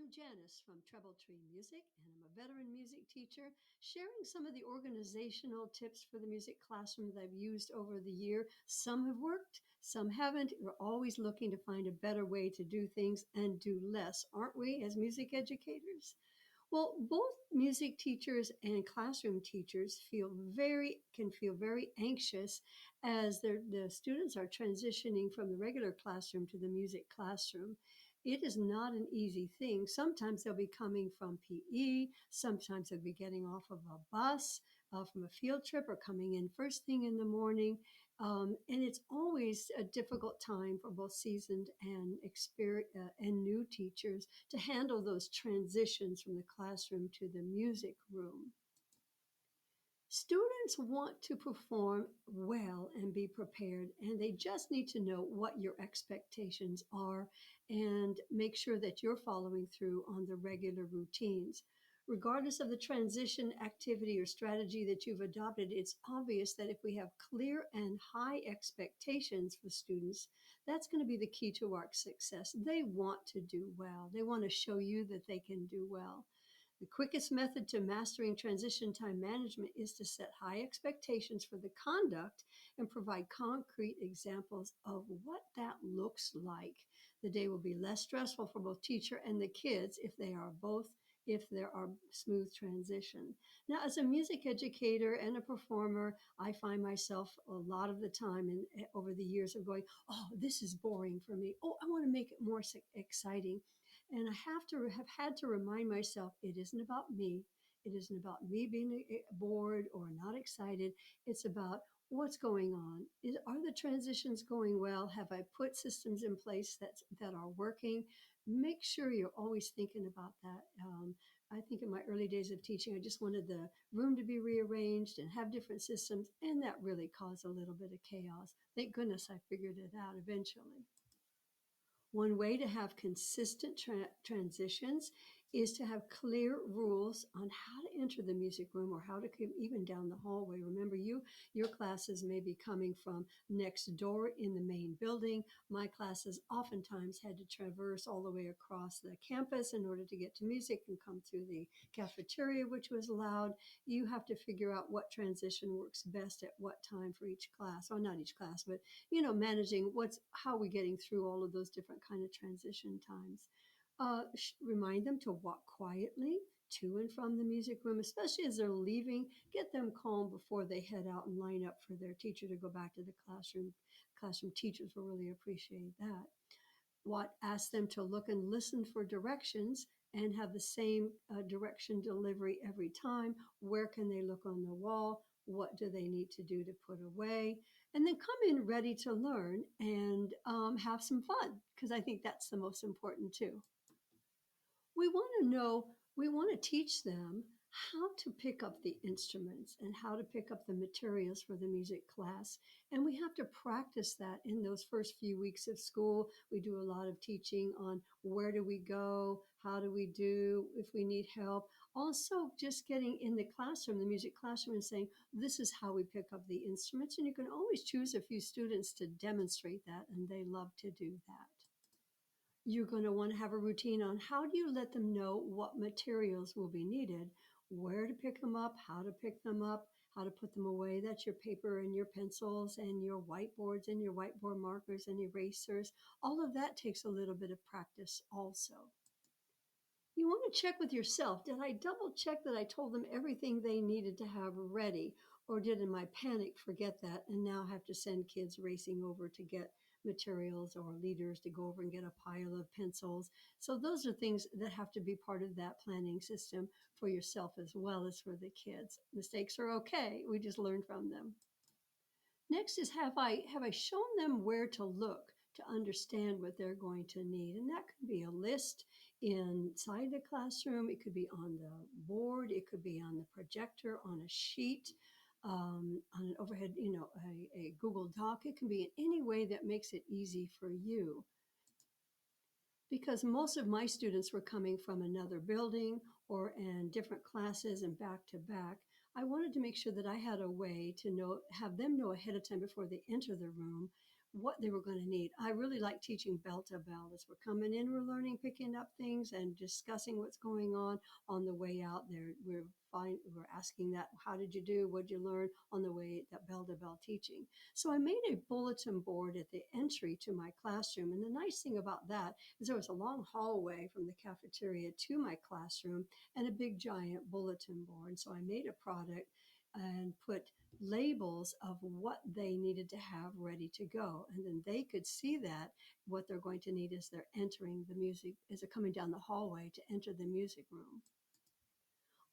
I'm Janice from Treble Tree Music, and I'm a veteran music teacher, sharing some of the organizational tips for the music classroom that I've used over the year. Some have worked, some haven't. We're always looking to find a better way to do things and do less, aren't we, as music educators? Well, both music teachers and classroom teachers can feel very anxious as the students are transitioning from the regular classroom to the music classroom. It is not an easy thing. Sometimes they'll be coming from PE, sometimes they'll be getting off of a bus from a field trip or coming in first thing in the morning. And it's always a difficult time for both seasoned and new teachers to handle those transitions from the classroom to the music room. Students want to perform well and be prepared, and they just need to know what your expectations are and make sure that you're following through on the regular routines. Regardless of the transition activity or strategy that you've adopted, it's obvious that if we have clear and high expectations for students, that's going to be the key to our success. They want to do well. They want to show you that they can do well. The quickest method to mastering transition time management is to set high expectations for the conduct and provide concrete examples of what that looks like. The day will be less stressful for both teacher and the kids if there are smooth transition. Now, as a music educator and a performer, I find myself a lot of the time over the years of going, oh, this is boring for me. Oh, I want to make it more exciting. And I have had to remind myself it isn't about me. It isn't about me being bored or not excited. It's about what's going on. Are the transitions going well? Have I put systems in place that are working? Make sure you're always thinking about that. I think in my early days of teaching, I just wanted the room to be rearranged and have different systems, and that really caused a little bit of chaos. Thank goodness I figured it out eventually. One way to have consistent transitions is to have clear rules on how to enter the music room or how to come even down the hallway. Remember, your classes may be coming from next door in the main building. My classes oftentimes had to traverse all the way across the campus in order to get to music and come through the cafeteria, which was loud. You have to figure out what transition works best at what time for each class. Well, not each class, but managing how are we getting through all of those different kind of transition times. Remind them to walk quietly to and from the music room, especially as they're leaving. Get them calm before they head out and line up for their teacher to go back to the classroom. Classroom teachers will really appreciate that. Ask them to look and listen for directions and have the same direction delivery every time. Where can they look on the wall? What do they need to do to put away? And then come in ready to learn and have some fun, because I think that's the most important too. We want to teach them how to pick up the instruments and how to pick up the materials for the music class. And we have to practice that in those first few weeks of school. We do a lot of teaching on where do we go, how do we do, if we need help. Also, just getting in the classroom, the music classroom, and saying, this is how we pick up the instruments. And you can always choose a few students to demonstrate that, and they love to do that. You're going to want to have a routine on how do you let them know what materials will be needed, where to pick them up, how to pick them up, how to put them away. That's your paper and your pencils and your whiteboards and your whiteboard markers and erasers. All of that takes a little bit of practice also. You want to check with yourself. Did I double check that I told them everything they needed to have ready? Or did in my panic forget that and now have to send kids racing over to get materials or leaders to go over and get a pile of pencils? So those are things that have to be part of that planning system for yourself as well as for the kids. Mistakes are okay. We just learn from them. Next is have I shown them where to look to understand what they're going to need? And that could be a list inside the classroom. It could be on the board. It could be on the projector, on a sheet, on an overhead, a Google Doc. It can be in any way that makes it easy for you. Because most of my students were coming from another building or in different classes and back to back, I wanted to make sure that I had a way to have them know ahead of time before they enter the room what they were going to need. I really like teaching bell to bell. As we're coming in, we're learning, picking up things and discussing what's going on the way out there. We're asking that, how did you do? What did you learn on the way, that bell to bell teaching? So I made a bulletin board at the entry to my classroom. And the nice thing about that is there was a long hallway from the cafeteria to my classroom and a big giant bulletin board. So I made a product and put labels of what they needed to have ready to go. And then they could see that, what they're going to need as they're entering the music, as they're coming down the hallway to enter the music room.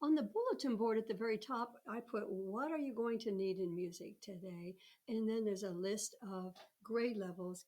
On the bulletin board at the very top, I put, what are you going to need in music today? And then there's a list of grade levels,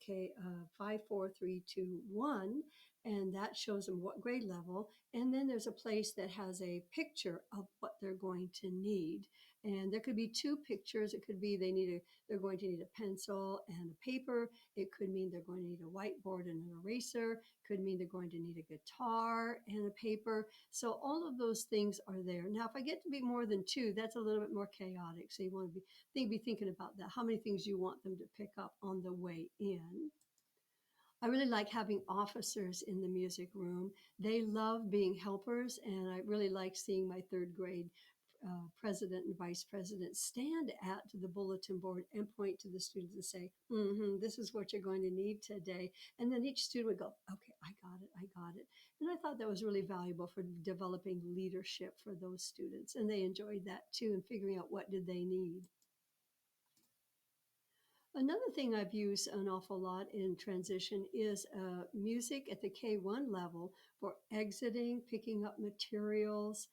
5, 4, 3, 2, 1, and that shows them what grade level. And then there's a place that has a picture of what they're going to need. And there could be two pictures. It could be they're going to need a pencil and a paper. It could mean they're going to need a whiteboard and an eraser. Could mean they're going to need a guitar and a paper. So all of those things are there. Now, if I get to be more than two, that's a little bit more chaotic. So you want to be thinking about that, how many things you want them to pick up on the way in. I really like having officers in the music room. They love being helpers, and I really like seeing my third grade president and vice president stand at the bulletin board and point to the students and say, this is what you're going to need today. And then each student would go, okay, I got it, I got it. And I thought that was really valuable for developing leadership for those students. And they enjoyed that too, and figuring out what did they need. Another thing I've used an awful lot in transition is music at the K1 level for exiting, picking up materials.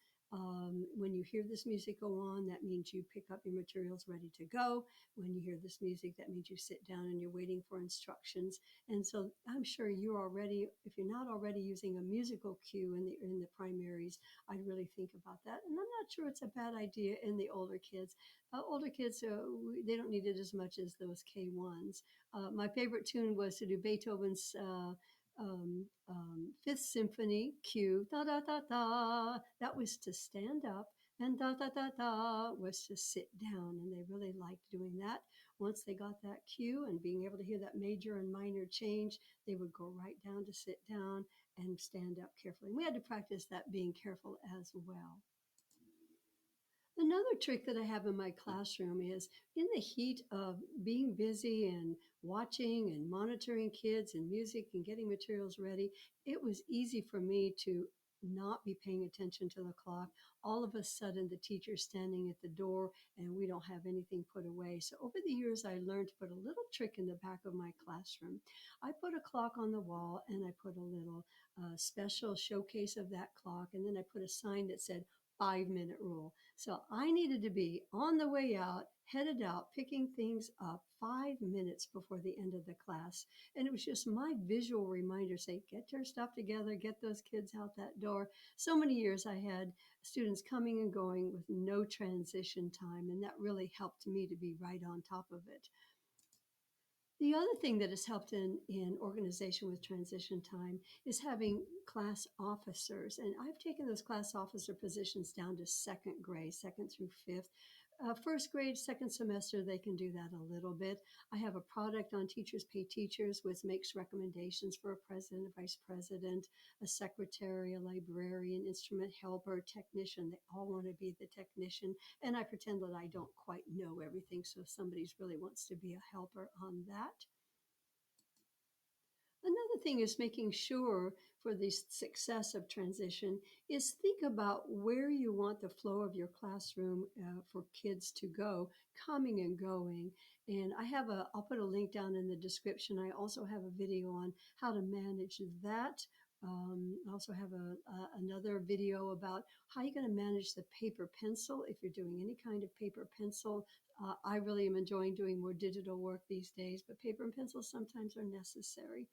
When you hear this music go on, that means you pick up your materials ready to go. When you hear this music, that means you sit down and you're waiting for instructions. And so I'm sure you're already, if you're not already using a musical cue in the primaries, I'd really think about that. And I'm not sure it's a bad idea in the older kids. Older kids, they don't need it as much as those K1s. My favorite tune was to do Beethoven's Fifth Symphony cue, da da da da. That was to stand up, and da da da da was to sit down. And they really liked doing that. Once they got that cue and being able to hear that major and minor change, they would go right down to sit down and stand up carefully. And we had to practice that being careful as well. Another trick that I have in my classroom is, in the heat of being busy and watching and monitoring kids and music and getting materials ready, it was easy for me to not be paying attention to the clock. All of a sudden, the teacher's standing at the door and we don't have anything put away. So over the years, I learned to put a little trick in the back of my classroom. I put a clock on the wall and I put a little special showcase of that clock. And then I put a sign that said 5-minute rule. So I needed to be on the way out, headed out, picking things up 5 minutes before the end of the class. And it was just my visual reminder, say, get your stuff together, get those kids out that door. So many years I had students coming and going with no transition time, and that really helped me to be right on top of it. The other thing that has helped in organization with transition time is having class officers. And I've taken those class officer positions down to second grade, second through fifth. First grade, second semester, they can do that a little bit. I have a product on Teachers Pay Teachers, which makes recommendations for a president, a vice president, a secretary, a librarian, instrument helper, technician. They all want to be the technician. And I pretend that I don't quite know everything. So if somebody really wants to be a helper on that. Another thing is making sure for the success of transition is think about where you want the flow of your classroom for kids to go, coming and going. And I'll put a link down in the description. I also have a video on how to manage that. I also have another video about how you're going to manage the paper pencil if you're doing any kind of paper pencil. I really am enjoying doing more digital work these days, but paper and pencil sometimes are necessary.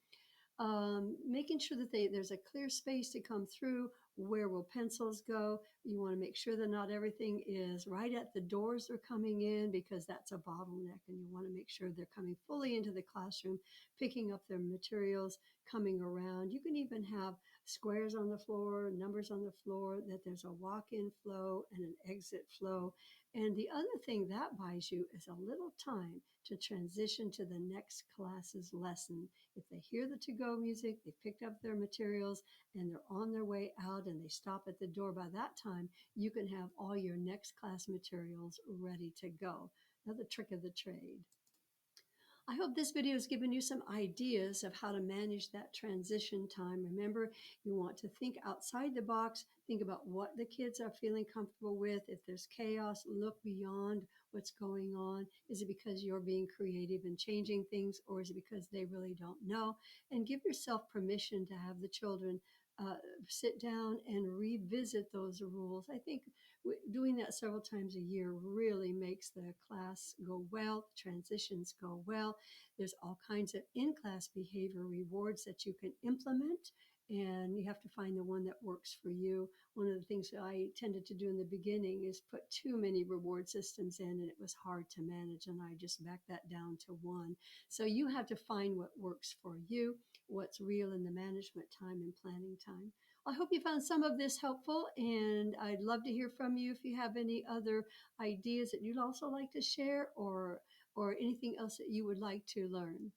Making sure that there's a clear space to come through. Where will pencils go? You want to make sure that not everything is right at the doors they're coming in, because that's a bottleneck, and you want to make sure they're coming fully into the classroom, picking up their materials, coming around. You can even have squares on the floor, numbers on the floor, that there's a walk in flow and an exit flow. And the other thing that buys you is a little time to transition to the next class's lesson. If they hear the to go music, they picked up their materials, and they're on their way out and they stop at the door, by that time, you can have all your next class materials ready to go. Another trick of the trade. I hope this video has given you some ideas of how to manage that transition time. Remember, you want to think outside the box, think about what the kids are feeling comfortable with. If there's chaos, look beyond what's going on. Is it because you're being creative and changing things, or is it because they really don't know? And give yourself permission to have the children uh, sit down and revisit those rules. I think doing that several times a year really makes the class go well, transitions go well. There's all kinds of in class behavior rewards that you can implement, and you have to find the one that works for you. One of the things that I tended to do in the beginning is put too many reward systems in, and it was hard to manage, and I just backed that down to one. So you have to find what works for you, what's real in the management time and planning time. I hope you found some of this helpful, and I'd love to hear from you if you have any other ideas that you'd also like to share, or anything else that you would like to learn.